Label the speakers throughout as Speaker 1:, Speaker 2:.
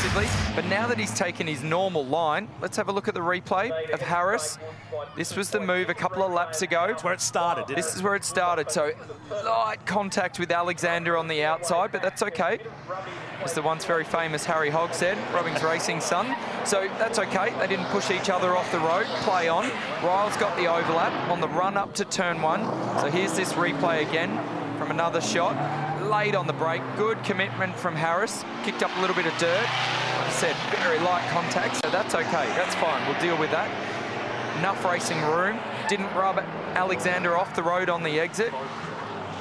Speaker 1: aggressively. But now that he's taken his normal line, let's have a look at the replay of Harris. This was the move a couple of laps ago.
Speaker 2: That's where it started.
Speaker 1: This is where it started. So light contact with Alexander on the outside, but that's okay. As the once very famous Harry Hogg said, Robbins Racing's son. So that's okay. They didn't push each other off the road. Play on. Ryle's got the overlap on the run up to turn 1. So here's this replay again from another shot. Late on the brake. Good commitment from Harris. Kicked up a little bit of dirt. Like I said, very light contact, so that's okay. That's fine. We'll deal with that. Enough racing room. Didn't rub Alexander off the road on the exit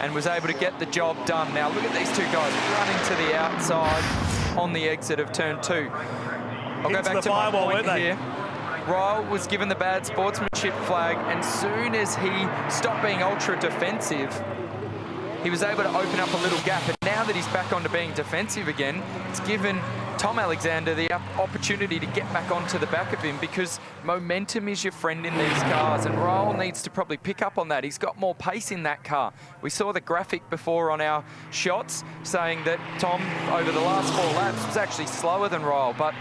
Speaker 1: and was able to get the job done. Now look at these two guys running to the outside on the exit of turn 2. I'll go back to my point here. Ryle was given the bad sportsmanship flag, and soon as he stopped being ultra defensive, he was able to open up a little gap. And now that he's back onto being defensive again, it's given Tom Alexander the opportunity to get back onto the back of him, because momentum is your friend in these cars, and Ryle needs to probably pick up on that. He's got more pace in that car. We saw the graphic before on our shots saying that Tom, over the last 4 laps, was actually slower than Ryle. But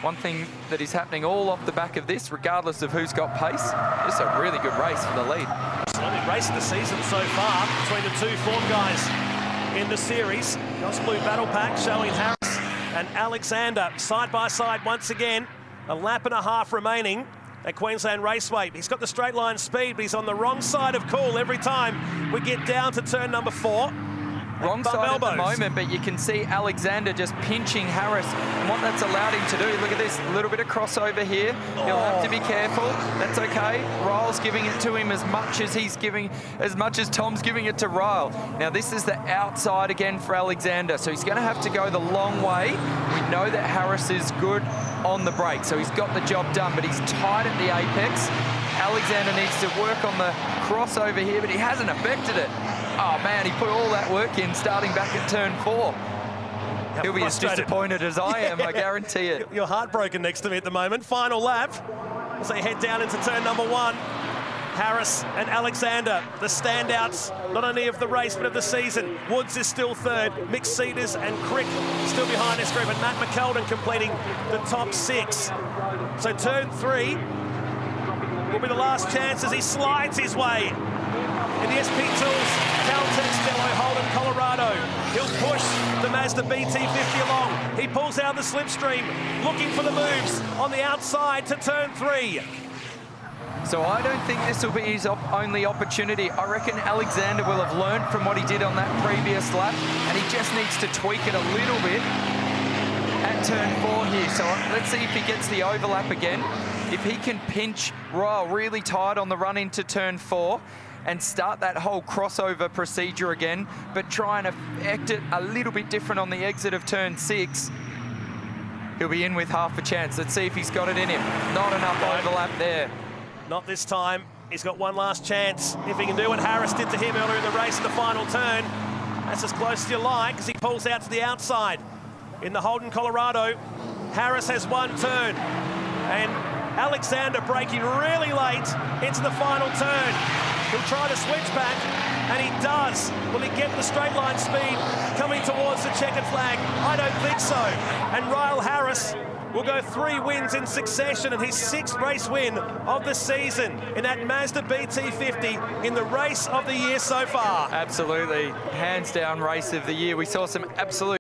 Speaker 1: one thing that is happening all off the back of this, regardless of who's got pace, just a really good race for the lead.
Speaker 2: Absolutely. Race of the season so far between the 2 form guys in the series. Goss Blue Battle Pack showing Harris and Alexander side by side once again. A lap and a half remaining at Queensland Raceway. He's got the straight line speed, but he's on the wrong side of cool every time we get down to turn number 4.
Speaker 1: Wrong side at the moment, but you can see Alexander just pinching Harris, and what that's allowed him to do, look at this, a little bit of crossover here. He'll have to be careful. That's okay. Ryle's giving it to him as much as Tom's giving it to Ryle. Now this is the outside again for Alexander, so he's going to have to go the long way. We know that Harris is good on the brake, so he's got the job done, but he's tight at the apex. Alexander needs to work on the crossover here, but he hasn't affected it. Oh man, he put all that work in starting back at turn 4. He'll be as disappointed as I am, I guarantee it.
Speaker 2: You're heartbroken next to me at the moment. Final lap as they head down into turn number 1. Harris and Alexander, the standouts, not only of the race, but of the season. Woods is still 3rd. Mick Cedars and Crick still behind this group, and Matt McKeldin completing the top 6. So turn 3 will be the last chance as he slides his way in the SP Tools Caltex Yellow Holden Colorado. He'll push the Mazda BT50 along. He pulls out the slipstream, looking for the moves on the outside to turn 3.
Speaker 1: So I don't think this will be his only opportunity. I reckon Alexander will have learned from what he did on that previous lap, and he just needs to tweak it a little bit at turn 4 here. So let's see if he gets the overlap again. If he can pinch Ryle really tight on the run into turn 4 and start that whole crossover procedure again, but try and affect it a little bit different on the exit of turn 6, he'll be in with half a chance. Let's see if he's got it in him. Not enough overlap there.
Speaker 2: Not this time. He's got one last chance. If he can do what Harris did to him earlier in the race in the final turn, that's as close as you like, as he pulls out to the outside. In the Holden Colorado, Harris has one turn, and Alexander braking really late into the final turn. He'll try to switch back, and he does. Will he get the straight line speed coming towards the checkered flag? I don't think so. And Ryle Harris will go 3 wins in succession, and his 6th race win of the season in that Mazda BT50 in the race of the year so far.
Speaker 1: Absolutely. Hands down race of the year. We saw some absolute